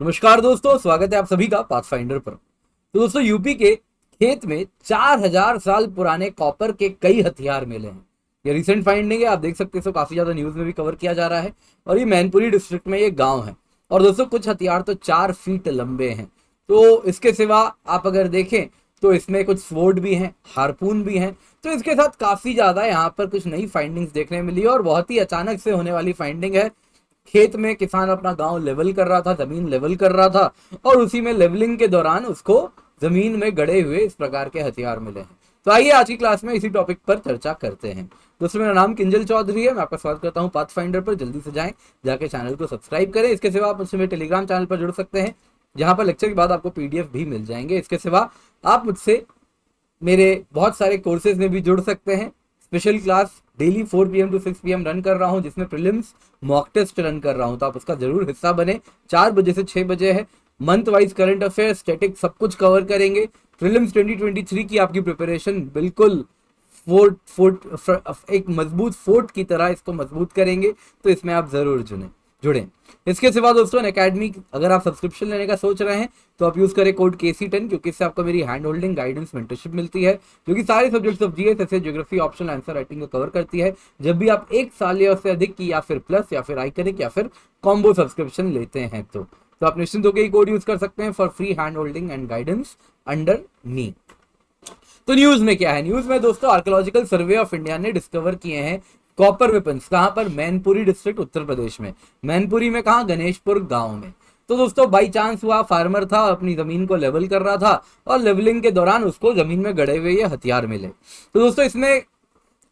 नमस्कार दोस्तों, स्वागत है आप सभी का पाथफाइंडर पर। तो दोस्तों, यूपी के खेत में 4000 साल पुराने कॉपर के कई हथियार मिले हैं। ये रिसेंट फाइंडिंग है, आप देख सकते हो, काफी ज्यादा न्यूज में भी कवर किया जा रहा है। और ये मैनपुरी डिस्ट्रिक्ट में ये गांव है। और दोस्तों, कुछ हथियार तो 4 फीट लंबे हैं। तो इसके सिवा आप अगर देखें तो इसमें कुछ स्वॉर्ड भी हैं, हारपून भी हैं। तो इसके साथ काफी ज्यादा यहाँ पर कुछ नई फाइंडिंग्स देखने मिली और बहुत ही अचानक से होने वाली फाइंडिंग है। खेत में किसान अपना गांव लेवल कर रहा था, जमीन लेवल कर रहा था, और उसी में लेवलिंग के दौरान उसको जमीन में गड़े हुए इस प्रकार के हथियार मिले हैं। तो आइए आज की क्लास में इसी टॉपिक पर चर्चा करते हैं। दोस्तों, मेरा नाम किंजल चौधरी है, मैं आपका स्वागत करता हूं पाथफाइंडर पर। जल्दी से जाएं, जाके चैनल को सब्सक्राइब करें। इसके सिवा आप मुझसे मेरे टेलीग्राम चैनल पर जुड़ सकते हैं, जहां पर लेक्चर के बाद आपको पीडीएफ भी मिल जाएंगे। इसके सिवा आप मुझसे मेरे बहुत सारे कोर्सेज में भी जुड़ सकते हैं। Special class daily 4 PM to 6 PM run कर रहा हूं, जिसमें प्रीलिम्स मॉक टेस्ट रन कर रहा हूं, तो आप उसका जरूर हिस्सा बने। 4 बजे से 6 बजे है। Month wise current affair, static सब कुछ कवर करेंगे। प्रीलिम्स 2023 की आपकी प्रिपरेशन बिल्कुल फोर्ट फोर्ट एक मजबूत फोर्ट की तरह इसको मजबूत करेंगे। तो इसमें आप जरूर जुड़ें। इसके सिवा दोस्तों, अकेडमी अगर आप सब्सक्रिप्शन लेने का सोच रहे हैं तो आप यूज करें कोड KC10, क्योंकि इससे आपको मेरी हैंड होल्डिंग गाइडेंस मेंटरशिप मिलती है, जो कि सारे सब्जेक्ट्स ऑफ जीएस, ऐसे ज्योग्राफी, ऑप्शनल आंसर राइटिंग को कवर करती है। जब भी आप 1 साल या उससे अधिक की या फिर प्लस या फिर आइकनिक या फिर कॉम्बो सब्सक्रिप्शन लेते हैं तो आप निश्चिंत होकर कोड यूज कर सकते हैं for free hand holding and guidance under मी। तो न्यूज में क्या है? न्यूज में दोस्तों, आर्कियोलॉजिकल सर्वे ऑफ इंडिया ने डिस्कवर किए हैं कॉपर वेपन्स। कहां पर? मैनपुरी डिस्ट्रिक्ट, उत्तर प्रदेश में। मैनपुरी में कहां? गणेशपुर गांव में। तो दोस्तों, बाई चांस हुआ, फार्मर था, अपनी जमीन को लेवल कर रहा था, और लेवलिंग के दौरान उसको जमीन में गड़े हुए ये हथियार मिले। तो दोस्तों, इसमें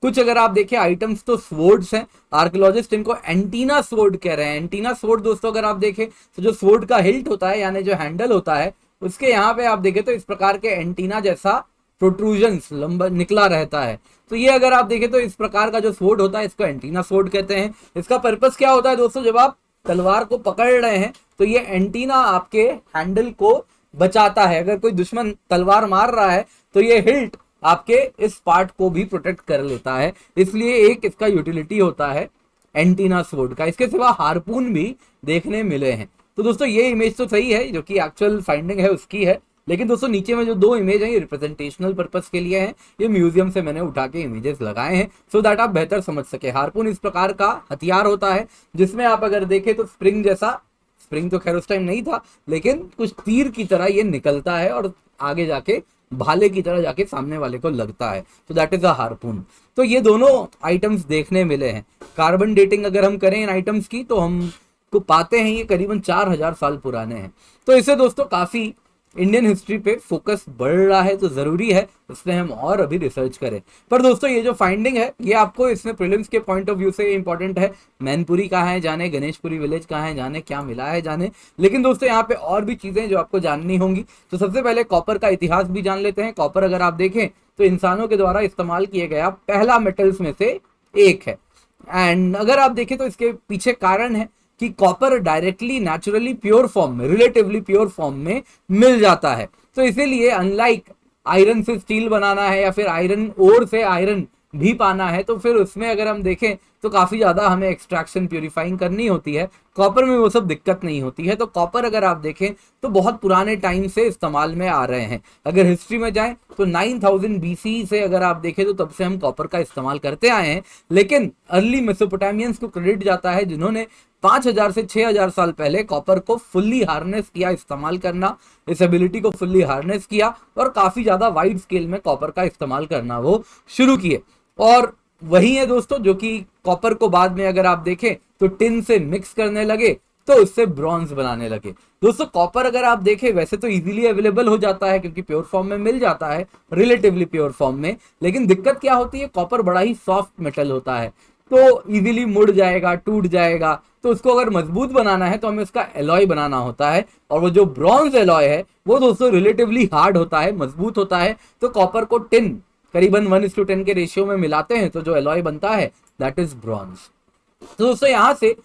कुछ अगर आप देखें आइटम्स तो स्वॉर्ड्स हैं। आर्कियोलॉजिस्ट इनको एंटीना स्वॉर्ड कह रहे हैं। एंटीना स्वॉर्ड दोस्तों अगर आप देखें तो जो स्वॉर्ड का हिल्ट होता है, यानी जो हैंडल होता है, उसके यहाँ पे आप देखें तो इस प्रकार के एंटीना जैसा प्रोट्रूजन्स लंबा निकला रहता है। तो ये अगर आप देखें तो इस प्रकार का जो स्वॉर्ड होता है, इसको एंटीना स्वॉर्ड कहते हैं। इसका पर्पस क्या होता है दोस्तों? जब आप तलवार को पकड़ रहे हैं तो ये एंटीना आपके हैंडल को बचाता है। अगर कोई दुश्मन तलवार मार रहा है तो ये हिल्ट आपके इस पार्ट को भी प्रोटेक्ट कर लेता है, इसलिए एक इसका यूटिलिटी होता है एंटीना स्वॉर्ड का। इसके सिवा हारपून भी देखने मिले हैं। तो दोस्तों, ये इमेज तो सही है, जो कि एक्चुअल फाइंडिंग है उसकी है, लेकिन दोस्तों नीचे में जो 2 इमेज हैं ये रिप्रेजेंटेशनल पर्पस के लिए हैं। ये म्यूजियम से मैंने उठा के इमेजेस लगाए हैं सो दैट आप बेहतर समझ सके। हारपून इस प्रकार का हथियार होता है जिसमें आप अगर देखें तो स्प्रिंग जैसा, स्प्रिंग तो खैर उस टाइम नहीं था, लेकिन कुछ तीर की तरह ये निकलता है और आगे जाके भाले की तरह जाके सामने वाले को लगता है। तो दैट इज अ हारपून। तो ये दोनों आइटम्स देखने मिले हैं। कार्बन डेटिंग अगर हम करें इन आइटम्स की तो हम को पाते हैं ये करीबन 4000 साल पुराने हैं। तो इससे दोस्तों काफी इंडियन हिस्ट्री पे फोकस बढ़ रहा है, तो जरूरी है इसमें हम और अभी रिसर्च करें। पर दोस्तों, ये जो फाइंडिंग है ये आपको इसमें प्रीलिम्स के पॉइंट ऑफ व्यू से इंपॉर्टेंट है। मैनपुरी कहाँ है जाने, गणेशपुरी विलेज कहाँ है जाने, क्या मिला है जाने। लेकिन दोस्तों, यहाँ पे और भी चीजें जो आपको जाननी होंगी। तो सबसे पहले कॉपर का इतिहास भी जान लेते हैं। कॉपर अगर आप देखें तो इंसानों के द्वारा इस्तेमाल किया गया पहला मेटल्स में से एक है। एंड अगर आप देखें तो इसके पीछे कारण है कि copper directly naturally pure form में, रिलेटिवली प्योर फॉर्म में मिल जाता है। तो इसीलिए अनलाइक आयरन से स्टील बनाना है या फिर आयरन ओर से आयरन भी पाना है, तो फिर उसमें अगर हम देखें तो काफी ज्यादा हमें एक्सट्रैक्शन प्यूरिफाइंग करनी होती है। कॉपर में वो सब दिक्कत नहीं होती है। तो कॉपर अगर आप देखें तो बहुत पुराने टाइम से इस्तेमाल में आ रहे हैं। अगर हिस्ट्री में जाएं तो 9000 BC से अगर आप देखें तो तब से हम कॉपर का इस्तेमाल करते आए हैं। लेकिन अर्ली मेसोपोटामियंस को क्रेडिट जाता है जिन्होंने 5000 से 6000 साल पहले कॉपर को फुल्ली हार्नेस किया, इस्तेमाल करना, इस एबिलिटी को फुल्ली हार्नेस किया और काफी ज्यादा वाइड स्केल में कॉपर का इस्तेमाल करना वो शुरू किए। और वही है दोस्तों जो कि कॉपर को बाद में अगर आप देखें तो टिन से मिक्स करने लगे, तो उससे ब्रॉन्ज बनाने लगे। दोस्तों, कॉपर अगर आप देखें वैसे तो इजीली अवेलेबल हो जाता है क्योंकि प्योर फॉर्म में मिल जाता है, रिलेटिवली प्योर फॉर्म में। लेकिन दिक्कत क्या होती है? कॉपर बड़ा ही सॉफ्ट मेटल होता है, तो इजीली मुड़ जाएगा, टूट जाएगा। तो उसको अगर मजबूत बनाना है तो हमें उसका एलॉय बनाना होता है, और वो जो ब्रॉन्ज एलॉय है वो दोस्तों रिलेटिवली हार्ड होता है, मजबूत होता है। तो कॉपर को टिन करीबन 1:10 के रेशियो में मिलाते हैं तो जो एलॉय बनता है दैट इज ब्रॉन्ज। तो दोस्तों, यहां से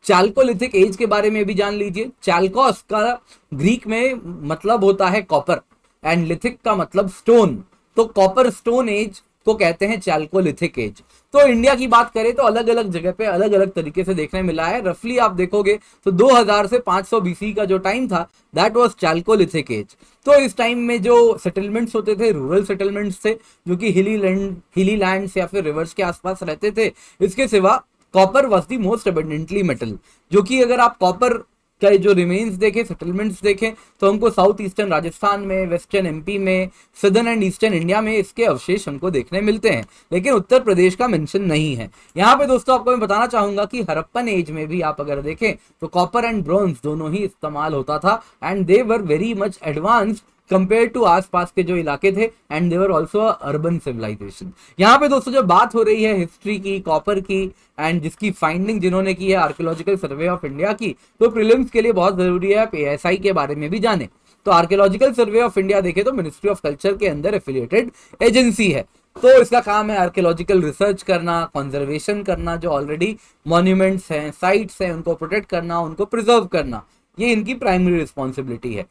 चाल्कोलिथिक एज के बारे में भी जान लीजिए। चाल्कोस का ग्रीक में मतलब होता है कॉपर एंड लिथिक का मतलब स्टोन। तो कॉपर स्टोन एज को कहते हैं चैल्कोलिथिक एज। तो इंडिया की बात करें तो अलग अलग जगह पे अलग अलग तरीके से देखने मिला है। रफली आप देखोगे तो 2000 से 500 बीसी का जो टाइम था दैट वाज चैल्कोलिथिक एज। तो इस टाइम में जो सेटलमेंट्स होते थे रूरल सेटलमेंट्स थे जो कि हिली लैंड्स या फिर रिवर्स के आसपास रहते थे। इसके सिवा copper was the most abundantly metal, जो कि अगर आप कॉपर का जो रिमेन्स देखें, सेटलमेंट्स देखें, तो हमको साउथ ईस्टर्न राजस्थान में, वेस्टर्न एमपी में, सदर्न एंड ईस्टर्न इंडिया में इसके अवशेष हमको देखने मिलते हैं, लेकिन उत्तर प्रदेश का मेंशन नहीं है। यहाँ पे दोस्तों आपको मैं बताना चाहूंगा कि हड़प्पन एज में भी आप अगर देखें तो कॉपर एंड ब्रॉन्ज दोनों ही इस्तेमाल होता था and they were very much advanced compare to आसपास के जो इलाके थे and they were also urban civilization. यहाँ पे दोस्तों जब बात हो रही है हिस्ट्री की, कॉपर की एंड जिसकी फाइंडिंग जिन्होंने की है आर्कियोलॉजिकल सर्वे ऑफ इंडिया की, तो प्रीलिम्स के लिए बहुत जरूरी है आप एएसआई के बारे में भी जाने। तो आर्कियोलॉजिकल सर्वे ऑफ इंडिया देखे तो मिनिस्ट्री ऑफ कल्चर के अंदर एफिलिएटेड एजेंसी है। तो इसका काम है आर्कियोलॉजिकल रिसर्च करना, कंजर्वेशन करना, जो ऑलरेडी मॉन्यूमेंट्स हैं, साइट्स हैं, उनको प्रोटेक्ट करना, उनको प्रिजर्व करना, ये इनकी प्राइमरी रिस्पॉन्सिबिलिटी है।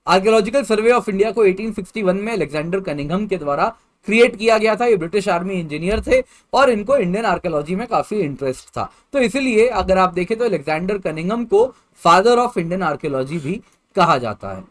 आर्कियोलॉजिकल सर्वे ऑफ इंडिया को 1861 में अलेक्जेंडर कनिंघम के द्वारा क्रिएट किया गया था। ये ब्रिटिश आर्मी इंजीनियर थे और इनको इंडियन आर्कियोलॉजी में काफी इंटरेस्ट था, तो इसीलिए अगर आप देखें तो अलेक्जेंडर कनिंघम को फादर ऑफ इंडियन आर्कियोलॉजी भी कहा जाता है।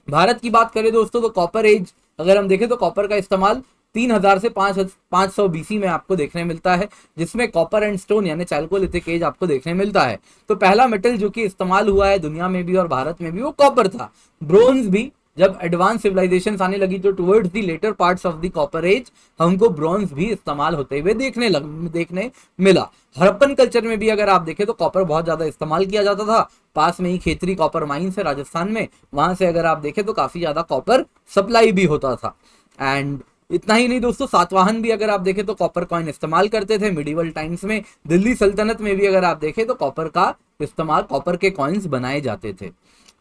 भारत की बात करें दोस्तों तो कॉपर एज अगर हम देखें तो कॉपर का इस्तेमाल 3000 से 500 बीसी में आपको देखने मिलता है, जिसमें कॉपर एंड स्टोन यानी चैल्कोलिथिक एज आपको देखने मिलता है। तो पहला मेटल जो कि इस्तेमाल हुआ है दुनिया में भी और भारत में भी वो कॉपर था। ब्रोंज भी जब एडवांस सिविलाइजेशन आने लगी तो towards the latter parts of the copper age हमको ब्रॉन्ज भी इस्तेमाल होते हुए देखने मिला। हड़प्पन कल्चर में भी अगर आप देखें तो कॉपर बहुत ज्यादा इस्तेमाल किया जाता था। पास में ही खेतरी कॉपर माइंस है राजस्थान में, वहां से अगर आप देखें तो काफी ज्यादा कॉपर सप्लाई भी होता था। एंड इतना ही नहीं दोस्तों, सातवाहन भी अगर आप देखें तो कॉपर कॉइन इस्तेमाल करते थे मिडिवल टाइम्स में। दिल्ली सल्तनत में भी अगर आप देखें तो कॉपर का इस्तेमाल, कॉपर के कॉइन्स बनाए जाते थे।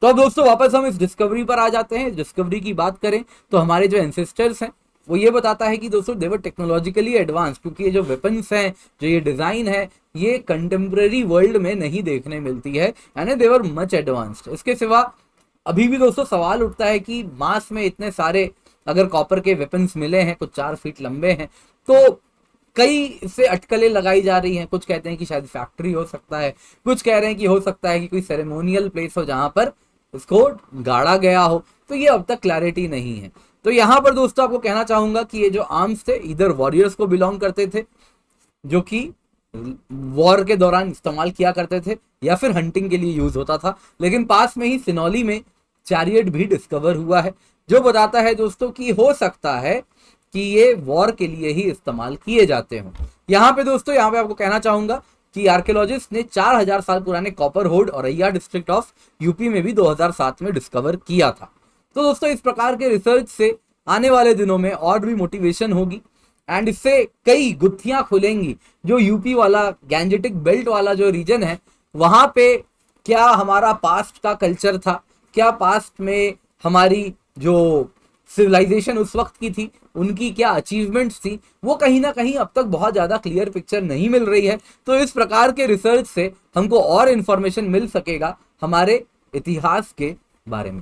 तो अब दोस्तों वापस हम इस डिस्कवरी पर आ जाते हैं। डिस्कवरी की बात करें तो हमारे जो एंसेस्टर्स हैं वो ये बताता है कि दोस्तों देवर टेक्नोलॉजिकली एडवांस, क्योंकि ये जो वेपन्स हैं, जो ये डिजाइन है, ये कंटेम्प्रेरी वर्ल्ड में नहीं देखने मिलती है, यानी देवर मच एडवांस्ड। इसके सिवा अभी भी दोस्तों सवाल उठता है कि मास में इतने सारे अगर कॉपर के वेपन्स मिले हैं, कुछ 4 फीट लंबे हैं, तो कई से अटकलें लगाई जा रही हैं। कुछ कहते हैं कि शायद फैक्ट्री हो सकता है, कुछ कह रहे हैं कि हो सकता है कि कोई सेरेमोनियल प्लेस हो जहां पर इसको गाड़ा गया हो, तो ये अब तक क्लैरिटी नहीं है। तो यहां पर दोस्तों आपको कहना चाहूंगा कि ये जो आर्म्स थे इधर वॉरियर्स को बिलोंग करते थे, जो कि वॉर के दौरान इस्तेमाल किया करते थे, या फिर हंटिंग के लिए यूज होता था। लेकिन पास में ही सिनौली में चैरियट भी डिस्कवर हुआ है, जो बताता है दोस्तों कि हो सकता है कि ये वॉर के लिए ही इस्तेमाल किए जाते हों। यहाँ पे दोस्तों यहाँ पे आपको कहना चाहूंगा कि आर्कियोलॉजिस्ट ने 4000 साल पुराने कॉपर होड औरैया डिस्ट्रिक्ट ऑफ यूपी में भी 2007 में डिस्कवर किया था। तो दोस्तों इस प्रकार के रिसर्च से आने वाले दिनों में और भी मोटिवेशन होगी एंड इससे कई गुत्थियां खुलेंगी। जो यूपी वाला गैंजेटिक बेल्ट वाला जो रीजन है, वहां पे क्या हमारा पास्ट का कल्चर था, क्या पास्ट में हमारी जो सिविलाइजेशन उस वक्त की थी, उनकी क्या अचीवमेंट्स थी, वो कहीं ना कहीं अब तक बहुत ज्यादा क्लियर पिक्चर नहीं मिल रही है। तो इस प्रकार के रिसर्च से हमको और इंफॉर्मेशन मिल सकेगा हमारे इतिहास के बारे में।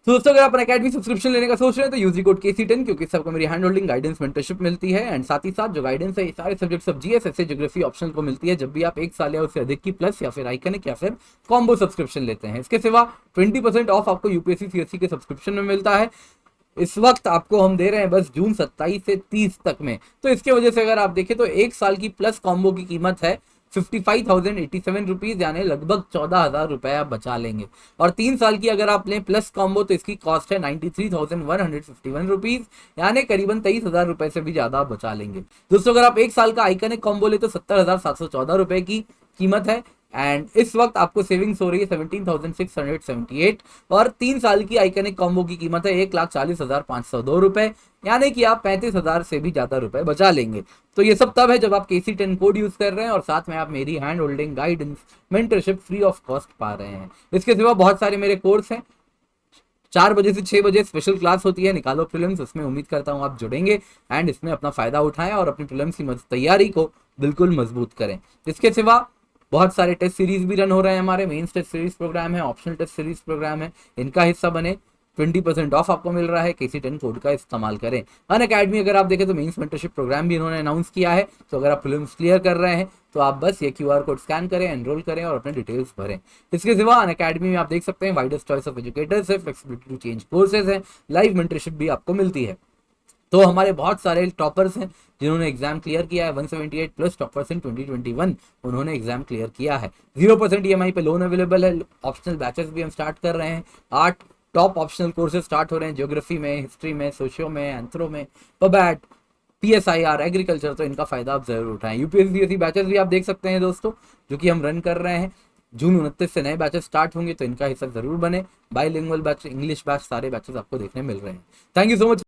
तो दोस्तों अगर आप अकेडमी सब्सक्रिप्शन लेने का सोच रहे हैं तो यूज कोड KC10, क्योंकि सबको मेरी हैंड होल्डिंग गाइडेंस मेंटरशिप मिलती है एंड साथ ही साथ जो गाइडेंस है ये सारे subjects of GS, SA, geography optional को मिलती है जब भी आप 1 साल या उससे अधिक की प्लस या फिर आइकनिक या फिर कॉम्बो सब्सक्रिप्शन लेते हैं। इसके सिवा 20% ऑफ आपको यूपीएससी सीएससी के सब्सक्रिप्शन में मिलता है। इस वक्त आपको हम दे रहे हैं बस जून 27 से 30 तक में। तो इसके वजह से अगर आप देखें तो 1 साल की प्लस कॉम्बो की कीमत है 55,087 रुपीज, यानी लगभग 14,000 रुपए आप बचा लेंगे। और 3 साल की अगर आप लें प्लस कॉम्बो तो इसकी कॉस्ट है 93,151 रुपीज, यानी करीबन 23,000 रुपए से भी ज्यादा आप बचा लेंगे। दोस्तों अगर आप 1 साल का आइकनिक कॉम्बो ले तो 70,714 रुपए की कीमत है एंड इस वक्त आपको सेविंग्स हो रही है 17,678 और 3 साल की आइकनिक कॉम्बो की कीमत है 1,40,502 रुपए, यानी कि आप 35,000 से भी ज्यादा रुपए बचा लेंगे। तो ये सब तब है जब आप KC10 कोड यूज कर रहे हैं और साथ में आप मेरी hand holding guidance mentorship free of cost पा रहे हैं। इसके सिवा बहुत सारे मेरे कोर्स हैं। 4 बजे से 6 बजे स्पेशल क्लास होती है निकालो प्रीलिम्स, उसमें उम्मीद करता हूँ आप जुड़ेंगे एंड इसमें अपना फायदा उठाएं और अपनी प्रीलिम्स की तैयारी को बिल्कुल मजबूत करें। इसके सिवा बहुत सारे टेस्ट सीरीज भी रन हो रहे हैं, हमारे मेंस टेस्ट सीरीज प्रोग्राम है, ऑप्शनल टेस्ट सीरीज प्रोग्राम है, इनका हिस्सा बने। 20% ऑफ आपको मिल रहा है, KC10 कोड का इस्तेमाल करें। अनअकैडमी अगर आप देखें तो मेंस मेंटरशिप प्रोग्राम भी इन्होंने अनाउंस किया है, तो अगर आप प्रीलिम्स क्लियर कर रहे हैं तो आप बस ये QR कोड स्कैन करें, एनरोल करें और अपने डिटेल्स भरें। इसके सिवा अनअकैडमी में आप देख सकते हैं वाइडेस्ट चॉइस ऑफ एजुकेटर्स है, फ्लेक्सिबिलिटी टू चेंज कोर्सेज है, लाइव मेंटरशिप भी आपको मिलती है। तो हमारे बहुत सारे टॉपर्स हैं जिन्होंने एग्जाम क्लियर किया है, 178 प्लस टॉपर्स इन 2021 उन्होंने एग्जाम क्लियर किया है। 0% EMI पे लोन अवेलेबल है। ऑप्शनल बैचेस भी हम स्टार्ट कर रहे हैं। 8 टॉप ऑप्शनल कोर्सेज स्टार्ट हो रहे हैं, ज्योग्राफी में, हिस्ट्री में, सोशियो में, एंथ्रो में, पबैट, PSIR, एग्रीकल्चर। तो इनका फायदा आप जरूर उठाएं। UPSC बैचेस भी आप देख सकते हैं दोस्तों, जो कि हम रन कर रहे हैं। जून 29 से नए बैचेस स्टार्ट होंगे, तो इनका हिस्सा जरूर बने। बाइलिंगुअल बैच, इंग्लिश बैच, सारे बैचेस आपको देखने मिल रहे हैं। Thank you so much.